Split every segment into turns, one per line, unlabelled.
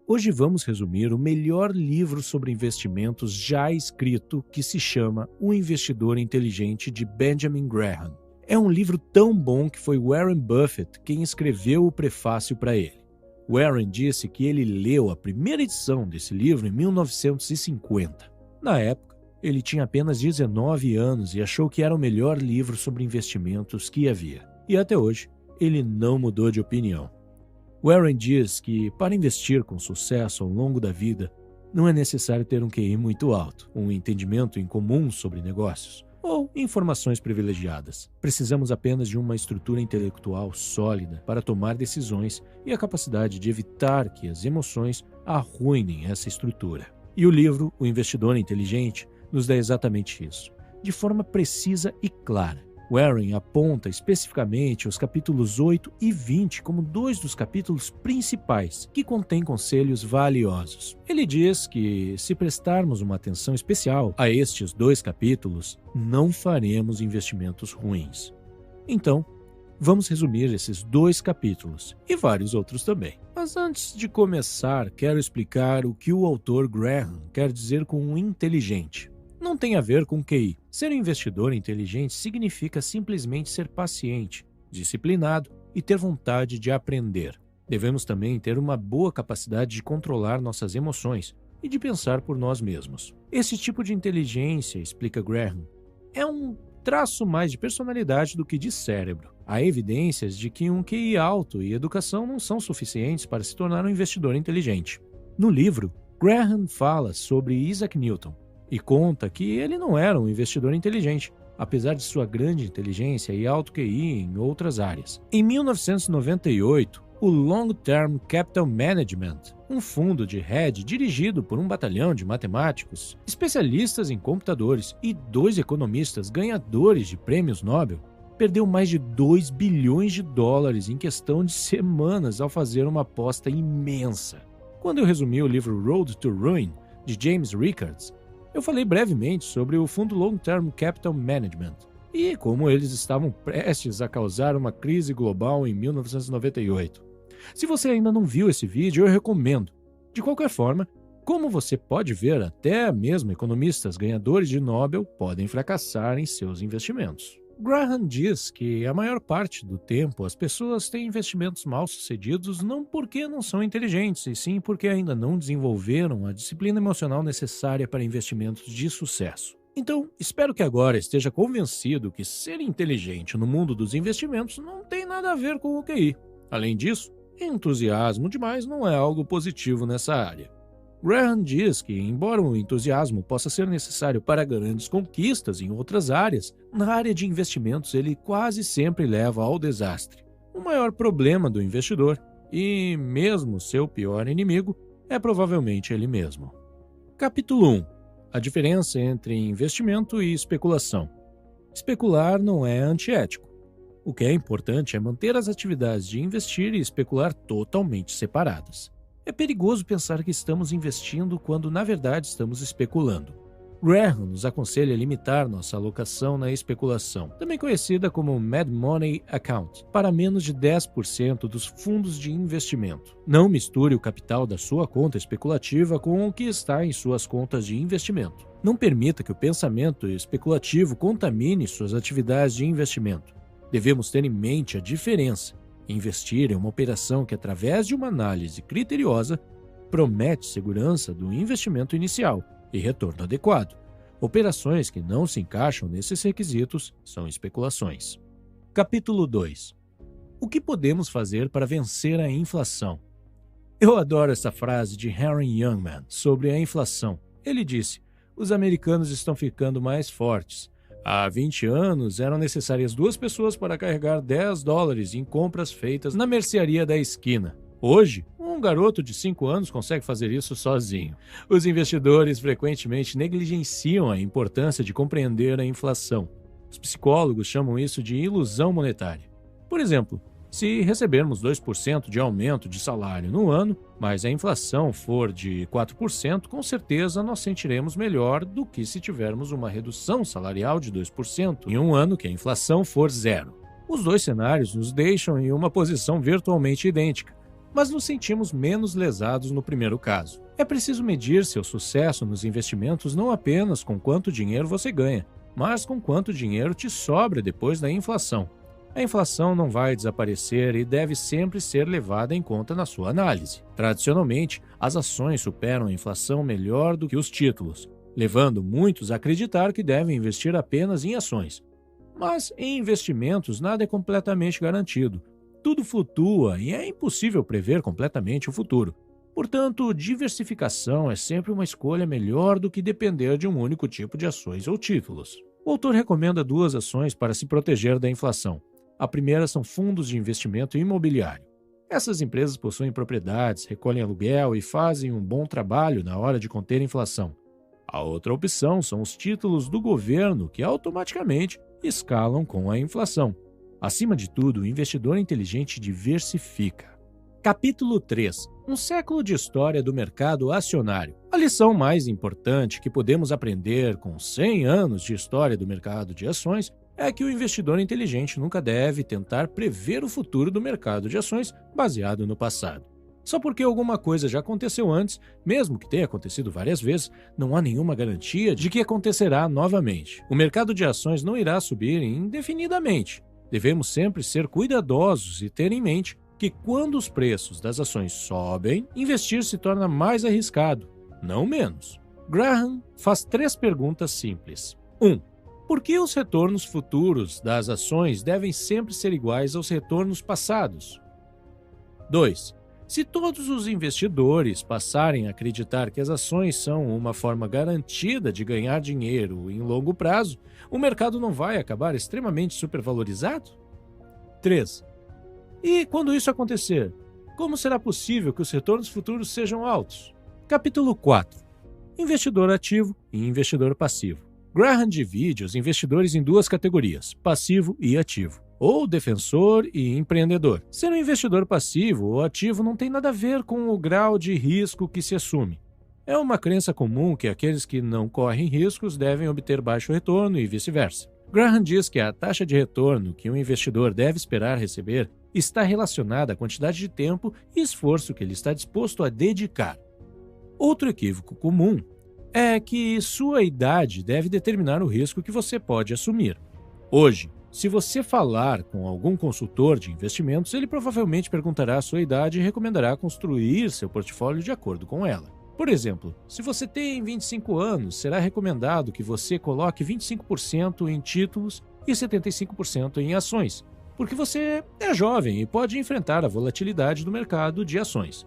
Hoje vamos resumir o melhor livro sobre investimentos já escrito, que se chama O Investidor Inteligente, de Benjamin Graham. É um livro tão bom que foi Warren Buffett quem escreveu o prefácio para ele. Warren disse que ele leu a primeira edição desse livro em 1950. Na época, ele tinha apenas 19 anos e achou que era o melhor livro sobre investimentos que havia. E até hoje, ele não mudou de opinião. Warren diz que, para investir com sucesso ao longo da vida, não é necessário ter um QI muito alto, um entendimento em comum sobre negócios, ou informações privilegiadas. Precisamos apenas de uma estrutura intelectual sólida para tomar decisões e a capacidade de evitar que as emoções arruinem essa estrutura. E o livro O Investidor Inteligente nos dá exatamente isso, de forma precisa e clara. Warren aponta especificamente os capítulos 8 e 20 como dois dos capítulos principais, que contêm conselhos valiosos. Ele diz que, se prestarmos uma atenção especial a estes dois capítulos, não faremos investimentos ruins. Então, vamos resumir esses dois capítulos, e vários outros também. Mas antes de começar, quero explicar o que o autor Graham quer dizer com inteligente. Não tem a ver com QI. Ser um investidor inteligente significa simplesmente ser paciente, disciplinado e ter vontade de aprender. Devemos também ter uma boa capacidade de controlar nossas emoções e de pensar por nós mesmos. Esse tipo de inteligência, explica Graham, é um traço mais de personalidade do que de cérebro. Há evidências de que um QI alto e educação não são suficientes para se tornar um investidor inteligente. No livro, Graham fala sobre Isaac Newton, e conta que ele não era um investidor inteligente, apesar de sua grande inteligência e alto QI em outras áreas. Em 1998, o Long Term Capital Management, um fundo de hedge dirigido por um batalhão de matemáticos, especialistas em computadores e 2 economistas ganhadores de prêmios Nobel, perdeu mais de 2 bilhões de dólares em questão de semanas ao fazer uma aposta imensa. Quando eu resumi o livro Road to Ruin, de James Rickards, eu falei brevemente sobre o fundo Long Term Capital Management e como eles estavam prestes a causar uma crise global em 1998. Se você ainda não viu esse vídeo, eu recomendo. De qualquer forma, como você pode ver, até mesmo economistas ganhadores de Nobel podem fracassar em seus investimentos. Graham diz que a maior parte do tempo as pessoas têm investimentos mal-sucedidos não porque não são inteligentes, e sim porque ainda não desenvolveram a disciplina emocional necessária para investimentos de sucesso. Então, espero que agora esteja convencido que ser inteligente no mundo dos investimentos não tem nada a ver com o QI. Além disso, entusiasmo demais não é algo positivo nessa área. Graham diz que, embora o entusiasmo possa ser necessário para grandes conquistas em outras áreas, na área de investimentos ele quase sempre leva ao desastre. O maior problema do investidor, e mesmo seu pior inimigo, é provavelmente ele mesmo. Capítulo 1. A diferença entre investimento e especulação. Especular não é antiético. O que é importante é manter as atividades de investir e especular totalmente separadas. É perigoso pensar que estamos investindo quando, na verdade, estamos especulando. Graham nos aconselha a limitar nossa alocação na especulação, também conhecida como Mad Money Account, para menos de 10% dos fundos de investimento. Não misture o capital da sua conta especulativa com o que está em suas contas de investimento. Não permita que o pensamento especulativo contamine suas atividades de investimento. Devemos ter em mente a diferença. Investir em uma operação que, através de uma análise criteriosa, promete segurança do investimento inicial e retorno adequado. Operações que não se encaixam nesses requisitos são especulações. Capítulo 2. O que podemos fazer para vencer a inflação? Eu adoro essa frase de Henry Youngman sobre a inflação. Ele disse: os americanos estão ficando mais fortes. Há 20 anos, eram necessárias 2 pessoas para carregar $10 em compras feitas na mercearia da esquina. Hoje, um garoto de 5 anos consegue fazer isso sozinho. Os investidores frequentemente negligenciam a importância de compreender a inflação. Os psicólogos chamam isso de ilusão monetária. Por exemplo, se recebermos 2% de aumento de salário no ano, mas a inflação for de 4%, com certeza nós sentiremos melhor do que se tivermos uma redução salarial de 2% em um ano que a inflação for 0. Os dois cenários nos deixam em uma posição virtualmente idêntica, mas nos sentimos menos lesados no primeiro caso. É preciso medir seu sucesso nos investimentos não apenas com quanto dinheiro você ganha, mas com quanto dinheiro te sobra depois da inflação. A inflação não vai desaparecer e deve sempre ser levada em conta na sua análise. Tradicionalmente, as ações superam a inflação melhor do que os títulos, levando muitos a acreditar que devem investir apenas em ações. Mas em investimentos nada é completamente garantido. Tudo flutua e é impossível prever completamente o futuro. Portanto, diversificação é sempre uma escolha melhor do que depender de um único tipo de ações ou títulos. O autor recomenda 2 ações para se proteger da inflação. A primeira são fundos de investimento imobiliário. Essas empresas possuem propriedades, recolhem aluguel e fazem um bom trabalho na hora de conter a inflação. A outra opção são os títulos do governo, que automaticamente escalam com a inflação. Acima de tudo, o investidor inteligente diversifica. Capítulo 3. Um século de história do mercado acionário. A lição mais importante que podemos aprender com 100 anos de história do mercado de ações é que o investidor inteligente nunca deve tentar prever o futuro do mercado de ações baseado no passado. Só porque alguma coisa já aconteceu antes, mesmo que tenha acontecido várias vezes, não há nenhuma garantia de que acontecerá novamente. O mercado de ações não irá subir indefinidamente. Devemos sempre ser cuidadosos e ter em mente que quando os preços das ações sobem, investir se torna mais arriscado, não menos. Graham faz 3 perguntas simples. 1. Por que os retornos futuros das ações devem sempre ser iguais aos retornos passados? 2. Se todos os investidores passarem a acreditar que as ações são uma forma garantida de ganhar dinheiro em longo prazo, o mercado não vai acabar extremamente supervalorizado? 3. E quando isso acontecer, como será possível que os retornos futuros sejam altos? Capítulo 4. Investidor ativo e investidor passivo. Graham divide os investidores em 2 categorias, passivo e ativo, ou defensor e empreendedor. Ser um investidor passivo ou ativo não tem nada a ver com o grau de risco que se assume. É uma crença comum que aqueles que não correm riscos devem obter baixo retorno e vice-versa. Graham diz que a taxa de retorno que um investidor deve esperar receber está relacionada à quantidade de tempo e esforço que ele está disposto a dedicar. Outro equívoco comum é que sua idade deve determinar o risco que você pode assumir. Hoje, se você falar com algum consultor de investimentos, ele provavelmente perguntará a sua idade e recomendará construir seu portfólio de acordo com ela. Por exemplo, se você tem 25 anos, será recomendado que você coloque 25% em títulos e 75% em ações, porque você é jovem e pode enfrentar a volatilidade do mercado de ações.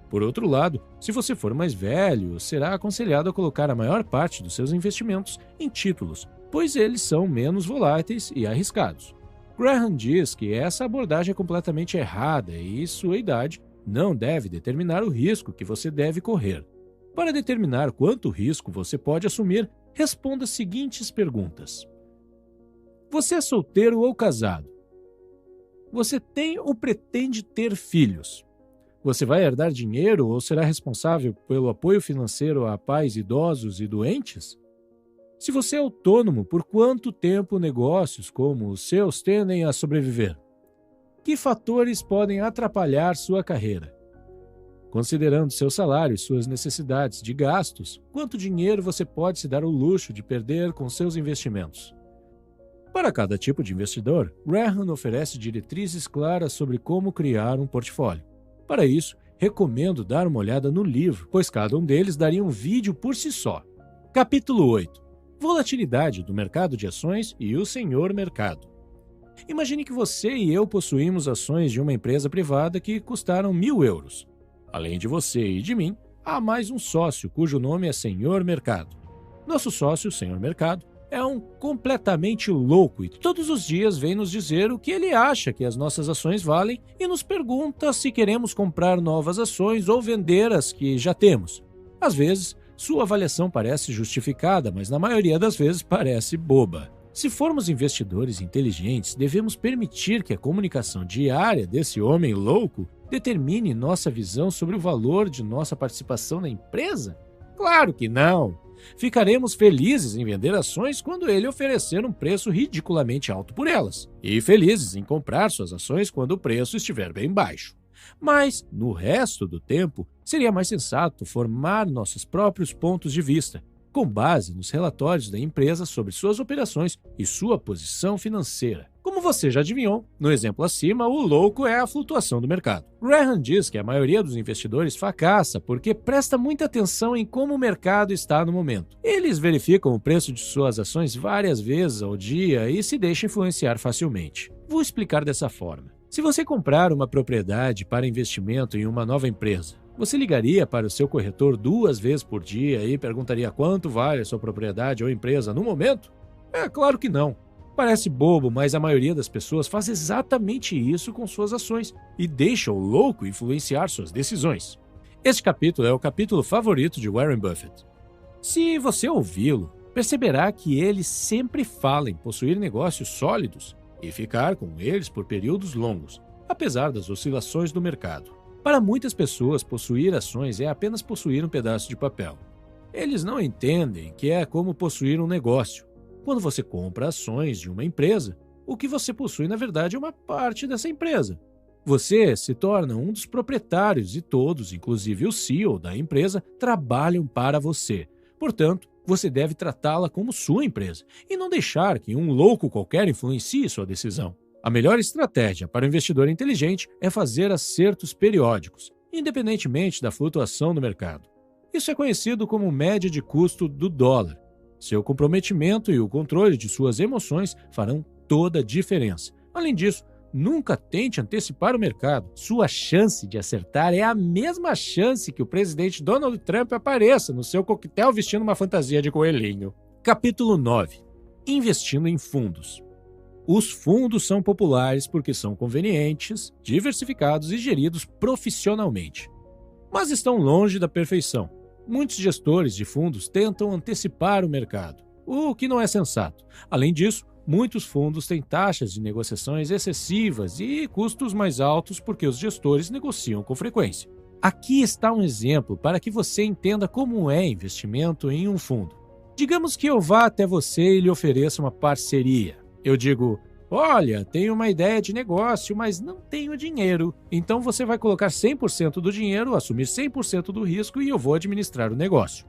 Por outro lado, se você for mais velho, será aconselhado a colocar a maior parte dos seus investimentos em títulos, pois eles são menos voláteis e arriscados. Graham diz que essa abordagem é completamente errada e sua idade não deve determinar o risco que você deve correr. Para determinar quanto risco você pode assumir, responda as seguintes perguntas. Você é solteiro ou casado? Você tem ou pretende ter filhos? Você vai herdar dinheiro ou será responsável pelo apoio financeiro a pais idosos e doentes? Se você é autônomo, por quanto tempo negócios como os seus tendem a sobreviver? Que fatores podem atrapalhar sua carreira? Considerando seu salário e suas necessidades de gastos, quanto dinheiro você pode se dar o luxo de perder com seus investimentos? Para cada tipo de investidor, Graham oferece diretrizes claras sobre como criar um portfólio. Para isso, recomendo dar uma olhada no livro, pois cada um deles daria um vídeo por si só. Capítulo 8. Volatilidade do mercado de ações e o senhor mercado. Imagine que você e eu possuímos ações de uma empresa privada que custaram 1.000 euros. Além de você e de mim, há mais um sócio cujo nome é Senhor Mercado. Nosso sócio, Senhor Mercado, é um completamente louco e todos os dias vem nos dizer o que ele acha que as nossas ações valem e nos pergunta se queremos comprar novas ações ou vender as que já temos. Às vezes, sua avaliação parece justificada, mas na maioria das vezes parece boba. Se formos investidores inteligentes, devemos permitir que a comunicação diária desse homem louco determine nossa visão sobre o valor de nossa participação na empresa? Claro que não! Ficaremos felizes em vender ações quando ele oferecer um preço ridiculamente alto por elas, e felizes em comprar suas ações quando o preço estiver bem baixo. Mas, no resto do tempo, seria mais sensato formar nossos próprios pontos de vista, com base nos relatórios da empresa sobre suas operações e sua posição financeira. Como você já adivinhou, no exemplo acima, o louco é a flutuação do mercado. Graham diz que a maioria dos investidores fracassa porque presta muita atenção em como o mercado está no momento. Eles verificam o preço de suas ações várias vezes ao dia e se deixam influenciar facilmente. Vou explicar dessa forma. Se você comprar uma propriedade para investimento em uma nova empresa, você ligaria para o seu corretor 2 vezes por dia e perguntaria quanto vale a sua propriedade ou empresa no momento? É claro que não. Parece bobo, mas a maioria das pessoas faz exatamente isso com suas ações e deixa o louco influenciar suas decisões. Este capítulo é o capítulo favorito de Warren Buffett. Se você ouvi-lo, perceberá que ele sempre fala em possuir negócios sólidos e ficar com eles por períodos longos, apesar das oscilações do mercado. Para muitas pessoas, possuir ações é apenas possuir um pedaço de papel. Eles não entendem que é como possuir um negócio. Quando você compra ações de uma empresa, o que você possui na verdade é uma parte dessa empresa. Você se torna um dos proprietários e todos, inclusive o CEO da empresa, trabalham para você. Portanto, você deve tratá-la como sua empresa e não deixar que um louco qualquer influencie sua decisão. A melhor estratégia para o investidor inteligente é fazer acertos periódicos, independentemente da flutuação do mercado. Isso é conhecido como média de custo do dólar. Seu comprometimento e o controle de suas emoções farão toda a diferença. Além disso, nunca tente antecipar o mercado. Sua chance de acertar é a mesma chance que o presidente Donald Trump apareça no seu coquetel vestindo uma fantasia de coelhinho. Capítulo 9. Investindo em fundos. Os fundos são populares porque são convenientes, diversificados e geridos profissionalmente. Mas estão longe da perfeição. Muitos gestores de fundos tentam antecipar o mercado, o que não é sensato. Além disso, muitos fundos têm taxas de negociações excessivas e custos mais altos porque os gestores negociam com frequência. Aqui está um exemplo para que você entenda como é investimento em um fundo. Digamos que eu vá até você e lhe ofereça uma parceria. Eu digo: olha, tenho uma ideia de negócio, mas não tenho dinheiro. Então você vai colocar 100% do dinheiro, assumir 100% do risco e eu vou administrar o negócio.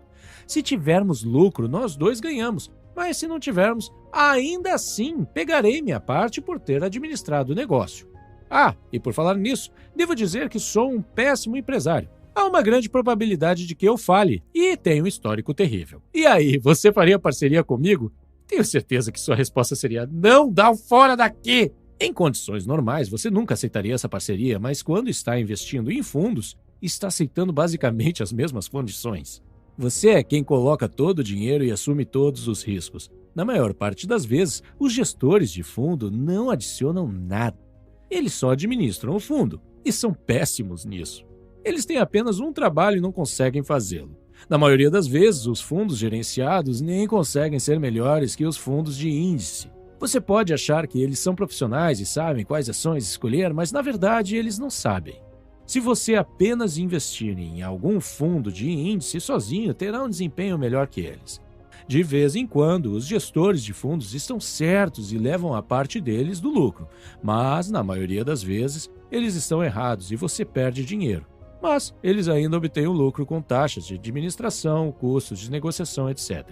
Se tivermos lucro, nós dois ganhamos. Mas se não tivermos, ainda assim pegarei minha parte por ter administrado o negócio. Ah, e por falar nisso, devo dizer que sou um péssimo empresário. Há uma grande probabilidade de que eu falhe e tenho um histórico terrível. E aí, você faria parceria comigo? Tenho certeza que sua resposta seria: não, dá fora daqui! Em condições normais, você nunca aceitaria essa parceria, mas quando está investindo em fundos, está aceitando basicamente as mesmas condições. Você é quem coloca todo o dinheiro e assume todos os riscos. Na maior parte das vezes, os gestores de fundo não adicionam nada. Eles só administram o fundo e são péssimos nisso. Eles têm apenas um trabalho e não conseguem fazê-lo. Na maioria das vezes, os fundos gerenciados nem conseguem ser melhores que os fundos de índice. Você pode achar que eles são profissionais e sabem quais ações escolher, mas na verdade eles não sabem. Se você apenas investir em algum fundo de índice sozinho, terá um desempenho melhor que eles. De vez em quando, os gestores de fundos estão certos e levam a parte deles do lucro, mas na maioria das vezes, eles estão errados e você perde dinheiro. Mas eles ainda obtêm o lucro com taxas de administração, custos de negociação, etc.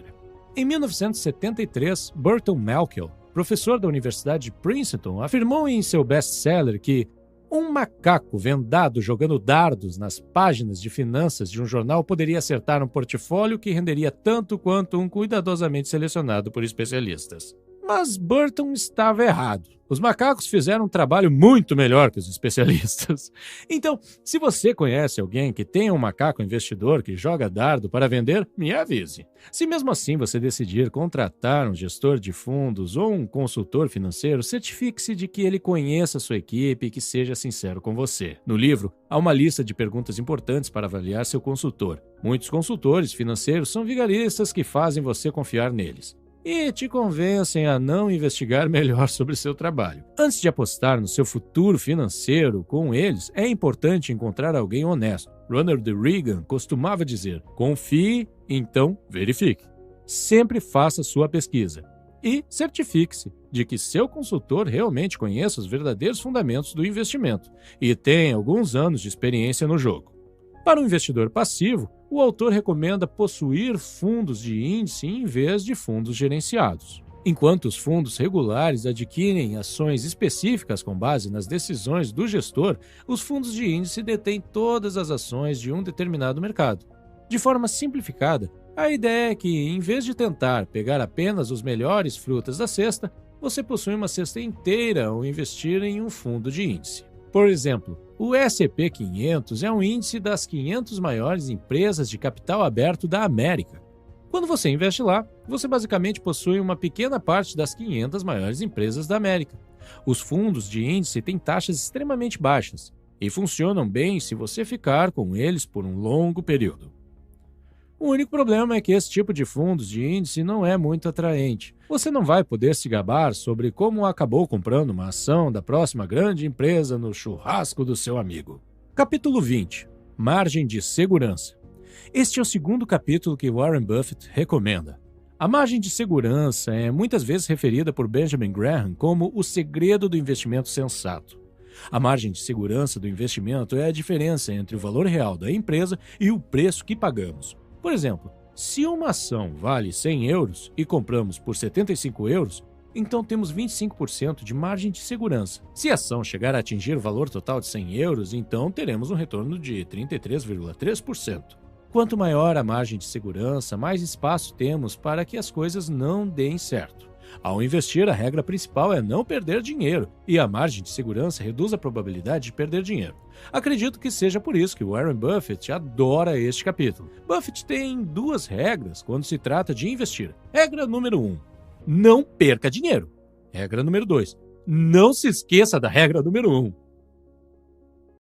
Em 1973, Burton Malkiel, professor da Universidade de Princeton, afirmou em seu best-seller que um macaco vendado jogando dardos nas páginas de finanças de um jornal poderia acertar um portfólio que renderia tanto quanto um cuidadosamente selecionado por especialistas. Mas Burton estava errado. Os macacos fizeram um trabalho muito melhor que os especialistas. Então, se você conhece alguém que tem um macaco investidor que joga dardo para vender, me avise. Se mesmo assim você decidir contratar um gestor de fundos ou um consultor financeiro, certifique-se de que ele conheça a sua equipe e que seja sincero com você. No livro, há uma lista de perguntas importantes para avaliar seu consultor. Muitos consultores financeiros são vigaristas que fazem você confiar neles e te convencem a não investigar melhor sobre seu trabalho. Antes de apostar no seu futuro financeiro com eles, é importante encontrar alguém honesto. Ronald Reagan costumava dizer: confie, então verifique. Sempre faça sua pesquisa. E certifique-se de que seu consultor realmente conheça os verdadeiros fundamentos do investimento e tenha alguns anos de experiência no jogo. Para um investidor passivo, o autor recomenda possuir fundos de índice em vez de fundos gerenciados. Enquanto os fundos regulares adquirem ações específicas com base nas decisões do gestor, os fundos de índice detêm todas as ações de um determinado mercado. De forma simplificada, a ideia é que, em vez de tentar pegar apenas os melhores frutas da cesta, você possui uma cesta inteira ao investir em um fundo de índice. Por exemplo, o S&P 500 é um índice das 500 maiores empresas de capital aberto da América. Quando você investe lá, você basicamente possui uma pequena parte das 500 maiores empresas da América. Os fundos de índice têm taxas extremamente baixas e funcionam bem se você ficar com eles por um longo período. O único problema é que esse tipo de fundos de índice não é muito atraente. Você não vai poder se gabar sobre como acabou comprando uma ação da próxima grande empresa no churrasco do seu amigo. Capítulo 20. Margem de segurança. Este é o segundo capítulo que Warren Buffett recomenda. A margem de segurança é muitas vezes referida por Benjamin Graham como o segredo do investimento sensato. A margem de segurança do investimento é a diferença entre o valor real da empresa e o preço que pagamos. Por exemplo, se uma ação vale 100 euros e compramos por 75 euros, então temos 25% de margem de segurança. Se a ação chegar a atingir o valor total de 100 euros, então teremos um retorno de 33,3%. Quanto maior a margem de segurança, mais espaço temos para que as coisas não deem certo. Ao investir, a regra principal é não perder dinheiro, e a margem de segurança reduz a probabilidade de perder dinheiro. Acredito que seja por isso que Warren Buffett adora este capítulo. Buffett tem duas regras quando se trata de investir. Regra número 1, não perca dinheiro. Regra número 2, não se esqueça da regra número 1.